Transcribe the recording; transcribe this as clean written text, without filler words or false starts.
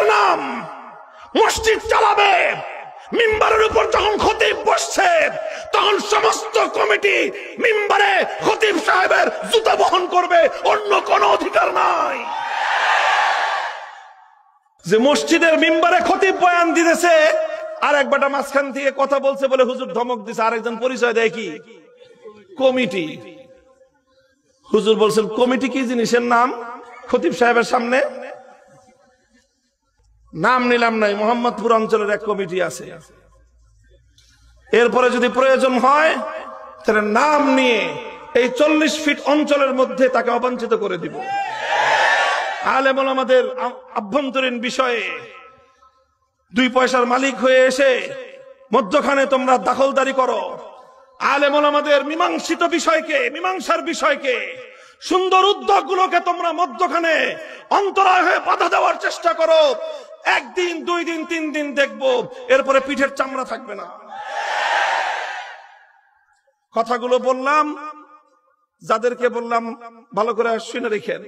মসজিদের নাম, মসজিদ চালাবে। মিম্বারের উপর যখন খতিব বসছে তখন সমস্ত কমিটি মিম্বারে খতিব সাহেবের জুতা বহন করবে, অন্য কোনো অধিকার নাই। যে মসজিদের মিম্বারে খতিব বয়ান দিতেছে, আর এক বেটা মাঝখান থেকে কথা বলছে বলে হুজুর ধমক দিছে, আরেকজন পরিচয় দেয় কি কমিটি। হুজুর বলছেন কমিটি কি জিনিসের নাম? খতিব সাহেবের সামনে নাম নিলাম নাই, মোহাম্মদপুর অঞ্চলের এক কমিটি আছে। এরপরে যদি প্রয়োজন হয় তাহলে নাম নিয়ে এই 40 ফিট অঞ্চলের মধ্যে তাকে অবাঞ্ছিত করে দিব। আলেম ওলামাদের আভ্যন্তরীণ বিষয়ে 2 পয়সার মালিক হয়ে এসে মধ্যখানে তোমরা দখলদারি করো। আলেম ওলামাদের মীমাংসিত বিষয়কে, মীমাংসার বিষয়কে, সুন্দর উদ্যোগগুলোকে তোমরা মধ্যখানে অন্তরায় হয়ে বাধা দেওয়ার চেষ্টা করো। 1 দিন 2 দিন 3 দিন দেখবো, এরপরে পিঠের চামড়া থাকবে না। কথাগুলো বললাম, যাদেরকে বললাম ভালো করে শুনে রেখেন।